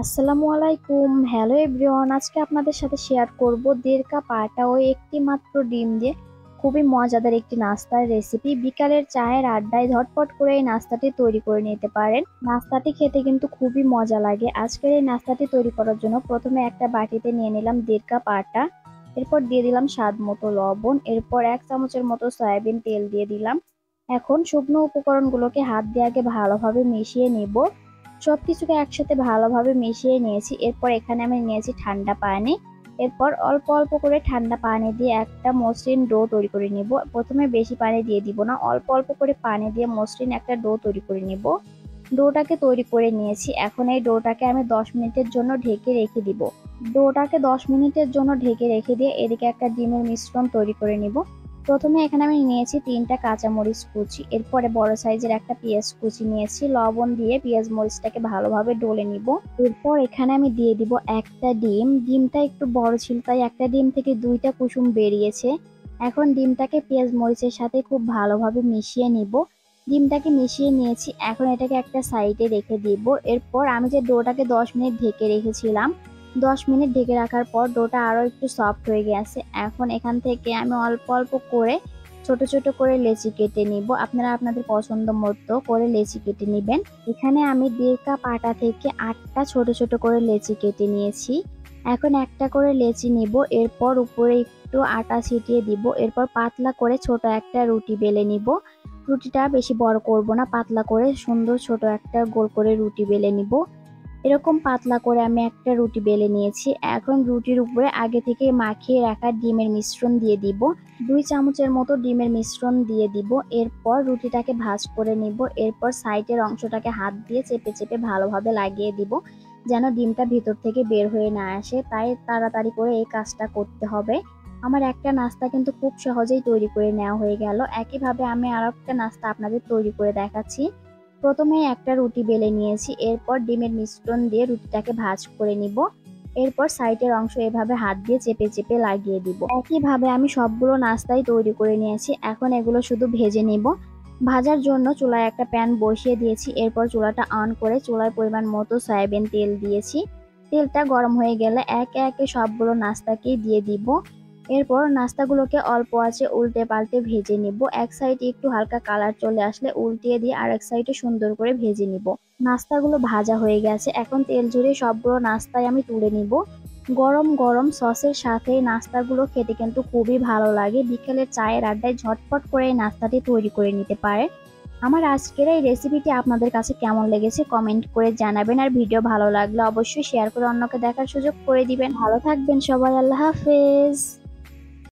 আসসালামু আলাইকুম। Hello everyone, আজকে আপনাদের সাথে শেয়ার করব 1.5 কাপ আটা ও একটি মাত্র ডিম দিয়ে খুবই মজাদার একটি নাস্তার রেসিপি। বিকালের চায়ের আড্ডায় ঝটপট করে এই নাস্তাটি তৈরি করে নিতে পারেন। নাস্তাটি খেতে কিন্তু খুবই মজা লাগে। আজকের এই নাস্তাটি তৈরি করার জন্য প্রথমে একটা বাটিতে নিয়ে নিলাম 1.5 কাপ আটা, এরপর দিয়ে দিলাম স্বাদ মতো লবণ, এরপর 1 চামচের মতো সয়াবিন তেল দিয়ে দিলাম। এখন শুকনো উপকরণগুলোকে হাত দিয়ে আগে ভালোভাবে মিশিয়ে নেব। সবকিছুকে একসাথে ভালোভাবে মিশিয়ে নিয়েছি। এরপর এখানে আমি নিয়েছি ঠান্ডা পানি। এরপর অল্প অল্প করে ঠান্ডা পানি দিয়ে একটা মসৃণ ডো তৈরি করে নিব। প্রথমে বেশি পানি দিয়ে দিব না, অল্প অল্প করে পানি দিয়ে মসৃণ একটা ডো তৈরি করে নিব। ডোটাকে তৈরি করে নিয়েছি। এখন এই ডোটাকে আমি 10 মিনিটের জন্য ঢেকে রেখে দিব। ডোটাকে 10 মিনিটের জন্য ঢেকে রেখে দিয়ে এদিকে একটা ডিমের মিশ্রণ তৈরি করে নিব। প্রথমে এখানে আমি নিয়েছি 3টা কাঁচামরিচ কুচি, এরপরে বড় সাইজের একটা পেঁয়াজ কুচি নিয়েছি। লবণ দিয়ে পেঁয়াজ মরিচটাকে ভালোভাবে ডলে নিব। এরপর এখানে আমি দিয়ে দিব একটা ডিম। ডিমটা একটু বড় ছিল তাই একটা ডিম থেকে 2টা কুসুম বেরিয়েছে। এখন ডিমটাকে পেঁয়াজ মরিচের সাথে খুব ভালোভাবে মিশিয়ে নিব। ডিমটাকে মিশিয়ে নিয়েছি, এখন এটাকে একটা সাইডে রেখে দিব। এরপর আমি যে ডোটাকে 10 মিনিট ঢেকে রেখেছিলাম, 10 মিনিট ঢেকে রাখার পর ডোটা আরো একটু সফট হয়ে গেছে। এখন এখান থেকে আমি অল্প অল্প করে ছোট ছোট করে লেচি কেটে নিব। আপনারা আপনাদের পছন্দ মতো করে লেচি কেটে নেবেন। এখানে আমি 1.5 কাপ আটা থেকে 8টা ছোট ছোট করে লেচি কেটে নিয়েছি। এখন একটা করে লেচি নিব, এরপর উপরে একটু আটা ছিটিয়ে দিব। এরপর পাতলা করে ছোট একটা রুটি বেলে নিব। রুটিটা বেশি বড় করব না, পাতলা করে সুন্দর ছোট একটা গোল করে রুটি বেলে নিব। এরকম পাতলা করে আমি একটা রুটি বেলে নিয়েছি। এখন রুটির উপরে আগে থেকে মাখিয়ে রাখা ডিমের মিশ্রণ দিয়ে দিব। 2 চামচের মতো ডিমের মিশ্রণ দিয়ে দিব। এরপর রুটিটাকে ভাঁজ করে নিব। এরপর সাইডের অংশটাকে হাত দিয়ে চেপে চেপে ভালোভাবে লাগিয়ে দিব, যেন ডিমটা ভিতর থেকে বের হয়ে না আসে। তাই তাড়াতাড়ি করে এই কাজটা করতে হবে। আমার একটা নাস্তা কিন্তু খুব সহজেই তৈরি করে নেওয়া হয়ে গেল। একইভাবে আমি আরো একটা নাস্তা আপনাদের তৈরি করে দেখাচ্ছি। প্রথমে একটা রুটি বেলে নিয়েছি, এরপর ডিমের মিশ্রণ দিয়ে রুটিটাকে ভাঁজ করে নিব। এরপর সাইডের অংশ এভাবে হাত দিয়ে চেপে চেপে লাগিয়ে দিব। একইভাবে আমি সবগুলো নাস্তাই তৈরি করে নিয়েছি। এখন এগুলো শুধু ভেজে নিব। ভাজার জন্য চুলায় একটা প্যান বসিয়ে দিয়েছি। এরপর চুলাটা অন করে চুলায় পরিমাণ মতো সয়াবিন তেল দিয়েছি। তেলটা গরম হয়ে গেলে একে একে সবগুলো নাস্তাকেই দিয়ে দিব। এরপর নাস্তাগুলোকে অল্প আঁচে উল্টে পাল্টে ভেজে নিব। এক সাইডে একটু হালকা কালার চলে আসলে উল্টিয়ে দিয়ে আরেক সাইডে সুন্দর করে ভেজে নিব। নাস্তাগুলো ভাজা হয়ে গেছে, এখন তেল ঝরিয়ে সবগুলো নাস্তায় আমি তুলে নিব। গরম গরম সসের সাথে নাস্তাগুলো খেতে কিন্তু খুবই ভালো লাগে। বিকেলের চায়ের আড্ডায় ঝটপট করে এই নাস্তাটি তৈরি করে নিতে পারে। আমার আজকের এই রেসিপিটি আপনাদের কাছে কেমন লেগেছে কমেন্ট করে জানাবেন। আর ভিডিও ভালো লাগলে অবশ্যই শেয়ার করে অন্যকে দেখার সুযোগ করে দিবেন। ভালো থাকবেন সবাই, আল্লাহ হাফেজ।